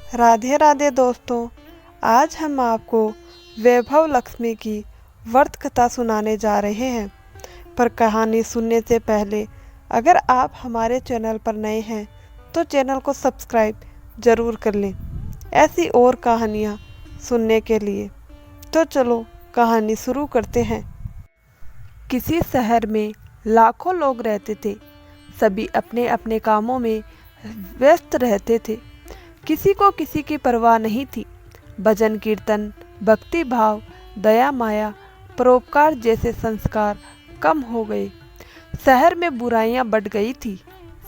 राधे राधे दोस्तों। आज हम आपको वैभव लक्ष्मी की व्रत कथा सुनाने जा रहे हैं। पर कहानी सुनने से पहले अगर आप हमारे चैनल पर नए हैं तो चैनल को सब्सक्राइब ज़रूर कर लें ऐसी और कहानियाँ सुनने के लिए। तो चलो कहानी शुरू करते हैं। किसी शहर में लाखों लोग रहते थे। सभी अपने अपने कामों में व्यस्त रहते थे। किसी को किसी की परवाह नहीं थी। भजन कीर्तन, भक्ति भाव, दया माया, परोपकार जैसे संस्कार कम हो गए। शहर में बुराइयां बढ़ गई थी।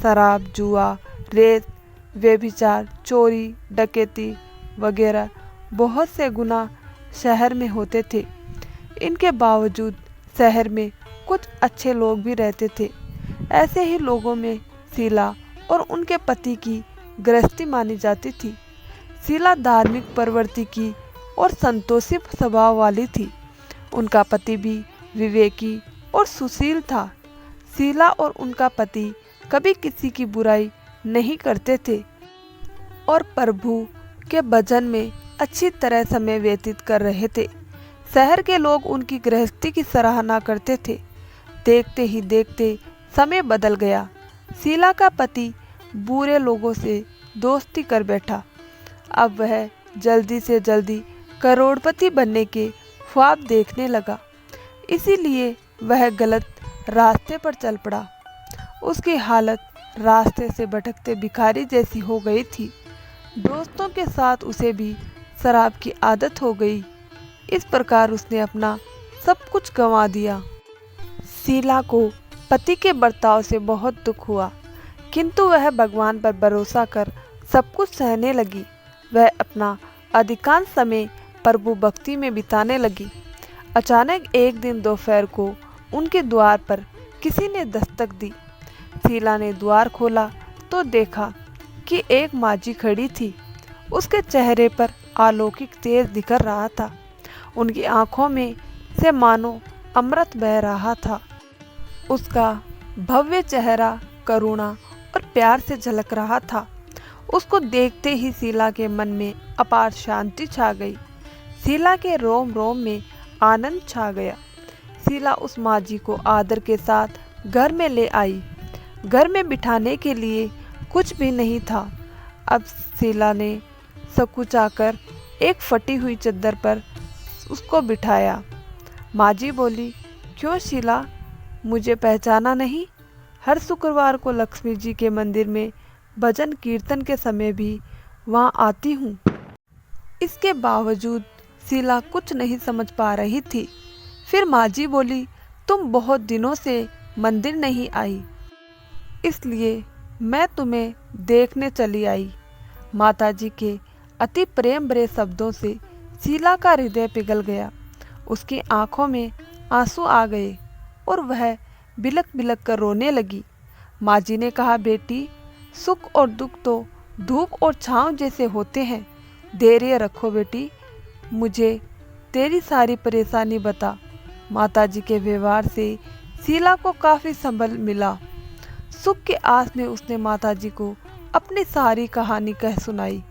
शराब, जुआ, रेत, व्यभिचार, चोरी, डकैती वगैरह बहुत से गुनाह शहर में होते थे। इनके बावजूद शहर में कुछ अच्छे लोग भी रहते थे। ऐसे ही लोगों में शीला और उनके पति की गृहस्थी मानी जाती थी। शीला धार्मिक प्रवृत्ति की और संतोषी स्वभाव वाली थी। उनका पति भी विवेकी और सुशील था। शीला और उनका पति कभी किसी की बुराई नहीं करते थे और प्रभु के भजन में अच्छी तरह समय व्यतीत कर रहे थे। शहर के लोग उनकी गृहस्थी की सराहना करते थे। देखते ही देखते समय बदल गया। शीला का पति बुरे लोगों से दोस्ती कर बैठा। अब वह जल्दी से जल्दी करोड़पति बनने के ख्वाब देखने लगा। इसीलिए वह गलत रास्ते पर चल पड़ा। उसकी हालत रास्ते से भटकते भिखारी जैसी हो गई थी। दोस्तों के साथ उसे भी शराब की आदत हो गई। इस प्रकार उसने अपना सब कुछ गंवा दिया। शीला को पति के बर्ताव से बहुत दुख हुआ, किंतु वह भगवान पर भरोसा कर सब कुछ सहने लगी। वह अपना अधिकांश समय प्रभु भक्ति में बिताने लगी। अचानक एक दिन दोपहर को उनके द्वार पर किसी ने दस्तक दी। शीला ने द्वार खोला तो देखा कि एक माझी खड़ी थी। उसके चेहरे पर अलौकिक तेज दिखर रहा था। उनकी आंखों में से मानो अमृत बह रहा था। उसका भव्य चेहरा करुणा और प्यार से झलक रहा था। उसको देखते ही शीला के मन में अपार शांति छा गई। शीला के रोम रोम में आनंद छा गया। शीला उस माझी को आदर के साथ घर में ले आई। घर में बिठाने के लिए कुछ भी नहीं था। अब शीला ने सकुचाकर एक फटी हुई चद्दर पर उसको बिठाया। माझी बोली, क्यों शीला, मुझे पहचाना नहीं? हर शुक्रवार को लक्ष्मी जी के मंदिर में भजन कीर्तन के समय भी वहाँ आती हूँ। इसके बावजूद शीला कुछ नहीं समझ पा रही थी। फिर माझी बोली, तुम बहुत दिनों से मंदिर नहीं आई, इसलिए मैं तुम्हें देखने चली आई। माताजी के अति प्रेम भरे शब्दों से शीला का हृदय पिघल गया। उसकी आंखों में आंसू आ गए और वह बिलक बिलक कर रोने लगी। माँ जी ने कहा, बेटी, सुख और दुख तो धूप और छांव जैसे होते हैं। धैर्य रखो बेटी, मुझे तेरी सारी परेशानी बता। माताजी के व्यवहार से शीला को काफ़ी संबल मिला। सुख के आस में उसने माताजी को अपनी सारी कहानी कह सुनाई।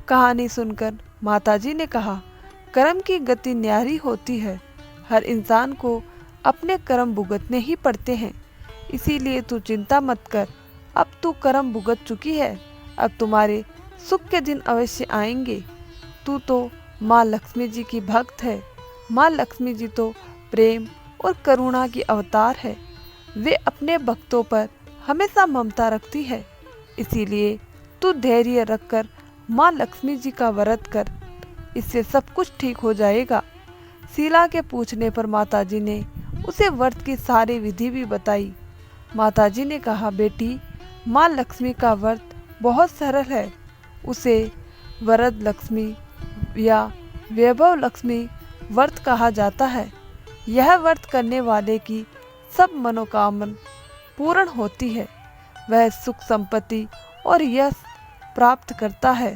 कहानी सुनकर माताजी ने कहा, कर्म की गति न्यारी होती है। हर इंसान को अपने कर्म भुगतने ही पड़ते हैं। इसीलिए तू चिंता मत कर। अब तू कर्म भुगत चुकी है। अब तुम्हारे सुख के दिन अवश्य आएंगे। तू तो माँ लक्ष्मी जी की भक्त है। माँ लक्ष्मी जी तो प्रेम और करुणा की अवतार है। वे अपने भक्तों पर हमेशा ममता रखती है। इसीलिए तू धैर्य रखकर माँ लक्ष्मी जी का व्रत कर। इससे सब कुछ ठीक हो जाएगा। शीला के पूछने पर माताजी ने उसे व्रत की सारी विधि भी बताई। माताजी ने कहा, बेटी, माँ लक्ष्मी का व्रत बहुत सरल है। उसे वरद लक्ष्मी या वैभव लक्ष्मी व्रत कहा जाता है। यह व्रत करने वाले की सब मनोकामना पूर्ण होती है। वह सुख संपत्ति और यश प्राप्त करता है।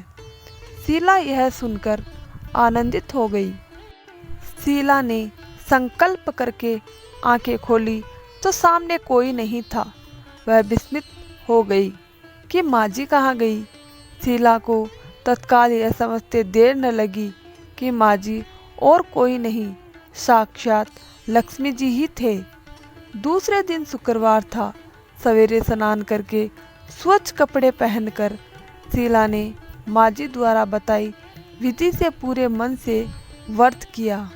शीला यह सुनकर आनंदित हो गई। शीला ने संकल्प करके आंखें खोली तो सामने कोई नहीं था। वह विस्मित हो गई कि माँ जी कहाँ गई। शीला को तत्काल यह समझते देर न लगी कि माँ जी और कोई नहीं, साक्षात लक्ष्मी जी ही थे। दूसरे दिन शुक्रवार था। सवेरे स्नान करके स्वच्छ कपड़े पहनकर शीला ने माँ जी द्वारा बताई विधि से पूरे मन से व्रत किया।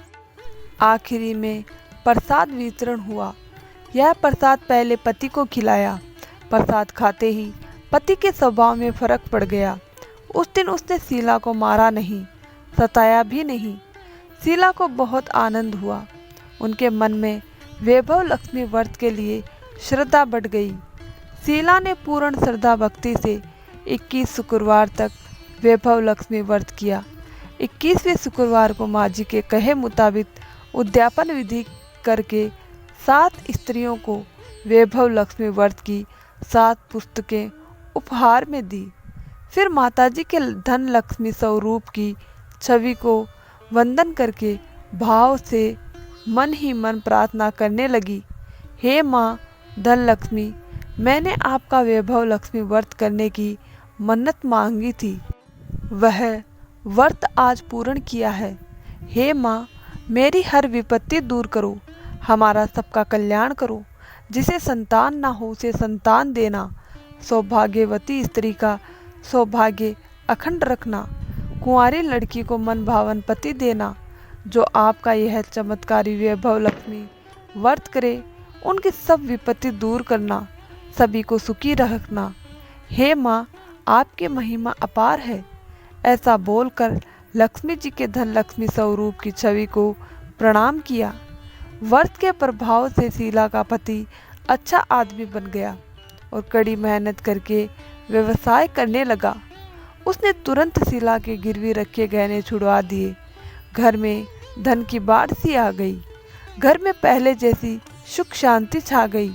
आखिरी में प्रसाद वितरण हुआ। यह प्रसाद पहले पति को खिलाया। प्रसाद खाते ही पति के स्वभाव में फर्क पड़ गया। उस दिन उसने शीला को मारा नहीं, सताया भी नहीं। शीला को बहुत आनंद हुआ। उनके मन में वैभव लक्ष्मी व्रत के लिए श्रद्धा बढ़ गई। शीला ने पूर्ण श्रद्धा भक्ति से 21 शुक्रवार तक वैभव लक्ष्मी व्रत किया। 21वें शुक्रवार को माँ जी के कहे मुताबिक उद्यापन विधि करके 7 स्त्रियों को वैभव लक्ष्मी व्रत की 7 पुस्तकें उपहार में दी। फिर माताजी के धन लक्ष्मी स्वरूप की छवि को वंदन करके भाव से मन ही मन प्रार्थना करने लगी, हे माँ धन लक्ष्मी, मैंने आपका वैभव लक्ष्मी व्रत करने की मन्नत मांगी थी, वह व्रत आज पूर्ण किया है। हे माँ, मेरी हर विपत्ति दूर करो, हमारा सबका कल्याण करो। जिसे संतान ना हो उसे संतान देना, सौभाग्यवती स्त्री का सौभाग्य अखंड रखना, कुंवारी लड़की को मन भावन पति देना। जो आपका यह चमत्कारी वैभव लक्ष्मी व्रत करे उनकी सब विपत्ति दूर करना, सभी को सुखी रखना। हे माँ, आपकी महिमा अपार है। ऐसा बोलकर लक्ष्मी जी के धन लक्ष्मी स्वरूप की छवि को प्रणाम किया। व्रत के प्रभाव से शीला का पति अच्छा आदमी बन गया और कड़ी मेहनत करके व्यवसाय करने लगा। उसने तुरंत शीला के गिरवी रखे गहने छुड़वा दिए। घर में धन की बाढ़ सी आ गई। घर में पहले जैसी सुख शांति छा गई।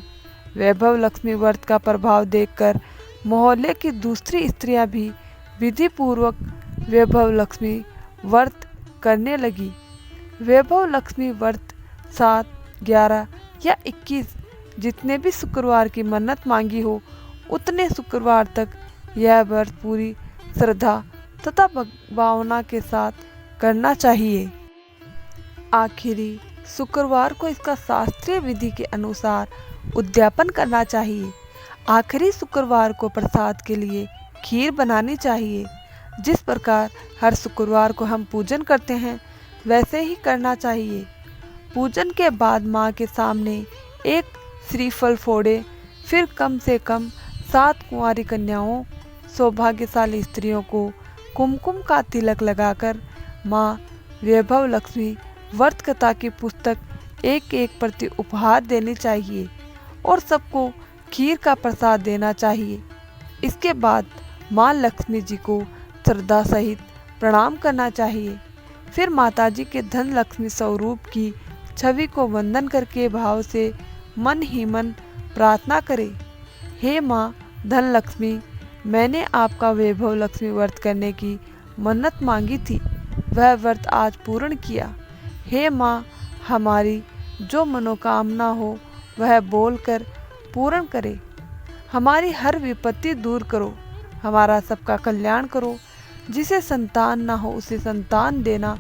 वैभव लक्ष्मी व्रत का प्रभाव देखकर मोहल्ले की दूसरी स्त्रियां भी विधि पूर्वक वैभव लक्ष्मी व्रत करने लगी। वैभव लक्ष्मी व्रत 7, 11 या 21 जितने भी शुक्रवार की मन्नत मांगी हो उतने शुक्रवार तक यह व्रत पूरी श्रद्धा तथा भावना के साथ करना चाहिए। आखिरी शुक्रवार को इसका शास्त्रीय विधि के अनुसार उद्यापन करना चाहिए। आखिरी शुक्रवार को प्रसाद के लिए खीर बनानी चाहिए। जिस प्रकार हर शुक्रवार को हम पूजन करते हैं वैसे ही करना चाहिए। पूजन के बाद माँ के सामने एक श्रीफल फोड़े, फिर कम से कम 7 कुंवारी कन्याओं सौभाग्यशाली स्त्रियों को कुमकुम का तिलक लगाकर माँ वैभव लक्ष्मी व्रत कथा की पुस्तक एक एक प्रति उपहार देनी चाहिए और सबको खीर का प्रसाद देना चाहिए। इसके बाद माँ लक्ष्मी जी को श्रद्धा सहित प्रणाम करना चाहिए। फिर माताजी के धन लक्ष्मी स्वरूप की छवि को वंदन करके भाव से मन ही मन प्रार्थना करें, हे माँ धन लक्ष्मी, मैंने आपका वैभव लक्ष्मी व्रत करने की मन्नत मांगी थी, वह व्रत आज पूर्ण किया। हे माँ, हमारी जो मनोकामना हो वह बोलकर पूर्ण करे। हमारी हर विपत्ति दूर करो, हमारा सबका कल्याण करो। जिसे संतान ना हो उसे संतान देना,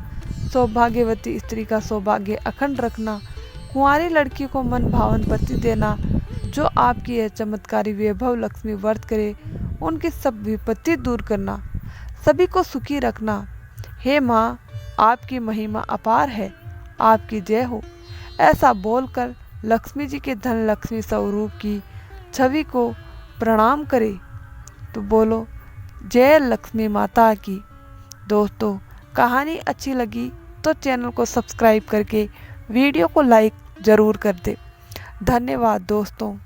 सौभाग्यवती स्त्री का सौभाग्य अखंड रखना, कुंवारी लड़की को मन भावन पति देना। जो आपकी यह चमत्कारी वैभव लक्ष्मी व्रत करे उनकी सब विपत्ति दूर करना, सभी को सुखी रखना। हे माँ, आपकी महिमा अपार है, आपकी जय हो। ऐसा बोलकर लक्ष्मी जी के धन लक्ष्मी स्वरूप की छवि को प्रणाम करे तो बोलो जय लक्ष्मी माता की। दोस्तों, कहानी अच्छी लगी तो चैनल को सब्सक्राइब करके वीडियो को लाइक ज़रूर कर दे। धन्यवाद दोस्तों।